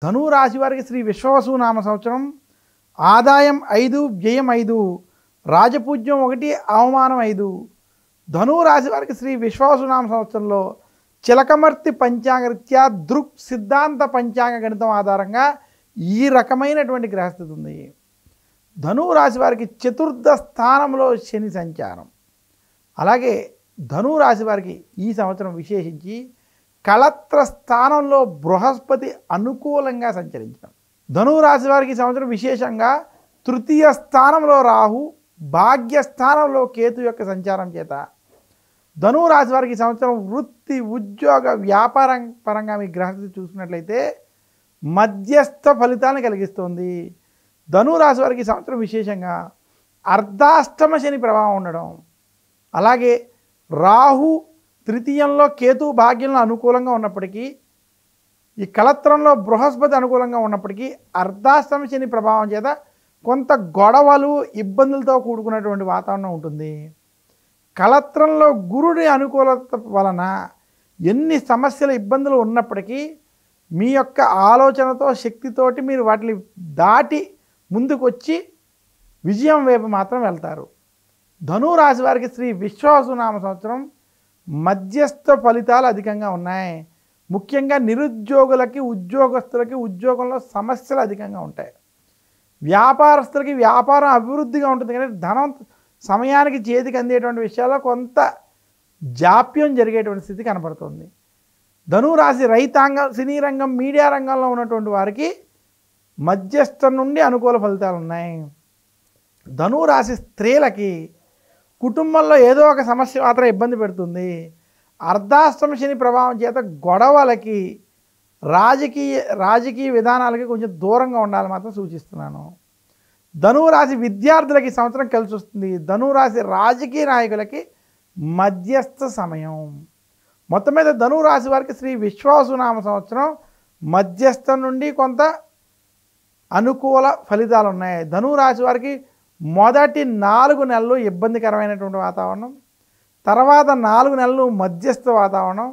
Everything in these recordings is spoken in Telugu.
ధనువు రాశి వారికి శ్రీ విశ్వావసునామ సంవత్సరం ఆదాయం 5 వ్యయం 5 రాజపూజ్యం 1 అవమానం 5. ధనువు రాశి వారికి శ్రీ విశ్వావసునామ సంవత్సరంలో చిలకమర్తి పంచాంగరీత్యా దృక్ సిద్ధాంత పంచాంగ గణితం ఆధారంగా ఈ రకమైనటువంటి గ్రహస్థితి ఉంది. ధనువు రాశి వారికి చతుర్థ స్థానంలో శని సంచారం. అలాగే ధనువు రాశి వారికి ఈ సంవత్సరం విశేషించి కళత్ర స్థానంలో బృహస్పతి అనుకూలంగా సంచరించడం. ధనువు రాశి వారికి ఈ సంవత్సరం విశేషంగా తృతీయ స్థానంలో రాహు, భాగ్యస్థానంలో కేతు యొక్క సంచారం చేత ధనువు రాశి వారికి ఈ సంవత్సరం వృత్తి, ఉద్యోగ, వ్యాపారం పరంగా మీ గ్రహస్థితి చూసుకున్నట్లయితే మధ్యస్థ ఫలితాలను కలిగిస్తుంది. ధనువు రాశి వారికి ఈ సంవత్సరం విశేషంగా అర్ధాష్టమ శని ప్రభావం ఉండడం, అలాగే రాహు తృతీయంలో కేతు భాగ్యంలో అనుకూలంగా ఉన్నప్పటికీ ఈ కళత్రంలో బృహస్పతి అనుకూలంగా ఉన్నప్పటికీ అర్ధాష్టమ శని ప్రభావం చేత కొంత గొడవలు, ఇబ్బందులతో కూడుకున్నటువంటి వాతావరణం ఉంటుంది. కళత్రంలో గురుడి అనుకూలత వలన ఎన్ని సమస్యలు, ఇబ్బందులు ఉన్నప్పటికీ మీ యొక్క ఆలోచనతో, శక్తితోటి మీరు వాటిని దాటి ముందుకు వచ్చి విజయం వైపు మాత్రం వెళ్తారు. ధనువు రాశి వారికి శ్రీ విశ్వావసునామ సంవత్సరం మధ్యస్థ ఫలితాలు అధికంగా ఉన్నాయి. ముఖ్యంగా నిరుద్యోగులకి, ఉద్యోగస్తులకి ఉద్యోగంలో సమస్యలు అధికంగా ఉంటాయి. వ్యాపారస్తులకి వ్యాపారం అభివృద్ధిగా ఉంటుంది, కానీ ధనం సమయానికి చేతికి అందేటువంటి విషయాల్లో కొంత జాప్యం జరిగేటువంటి స్థితి కనపడుతుంది. ధనువు రాశి రైతాంగం, సినీ రంగం, మీడియా రంగంలో ఉన్నటువంటి వారికి మధ్యస్థం నుండి అనుకూల ఫలితాలు ఉన్నాయి. ధనువు రాశి స్త్రీలకి కుటుంబంలో ఏదో ఒక సమస్య మాత్రం ఇబ్బంది పెడుతుంది. అర్ధాష్టమ శని ప్రభావం చేత గొడవలకి, రాజకీయ విధానాలకి కొంచెం దూరంగా ఉండాలని మాత్రం సూచిస్తున్నాను. ధనువు రాశి విద్యార్థులకి సంవత్సరం కలిసి వస్తుంది. ధనువు రాశి రాజకీయ నాయకులకి మధ్యస్థ సమయం. మొత్తం మీద ధనువు రాశి వారికి శ్రీ విశ్వావసునామ సంవత్సరం మధ్యస్థం నుండి కొంత అనుకూల ఫలితాలు ఉన్నాయి. ధనువు రాశి వారికి మొదటి 4 నెలలు ఇబ్బందికరమైనటువంటి వాతావరణం, తర్వాత 4 నెలలు మధ్యస్థ వాతావరణం,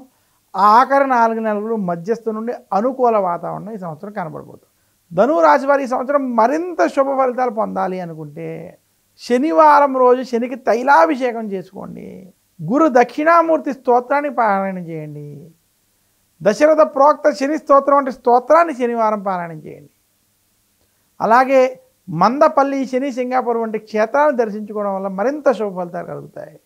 ఆఖరి 4 నెలలు మధ్యస్థ నుండి అనుకూల వాతావరణం ఈ సంవత్సరం కనబడబోతుంది. ధనువు రాశి వారి ఈ సంవత్సరం మరింత శుభ ఫలితాలు పొందాలి అనుకుంటే శనివారం రోజు శనికి తైలాభిషేకం చేసుకోండి. గురు దక్షిణామూర్తి స్తోత్రాన్ని పారాయణం చేయండి. దశరథ ప్రోక్త శని స్తోత్రం వంటి స్తోత్రాన్ని శనివారం పారాయణం చేయండి. అలాగే మందపల్లి, శని సింగాపూర్ వంటి క్షేత్రాలను దర్శించుకోవడం వల్ల మరింత శుభ ఫలితాలు కలుగుతాయి.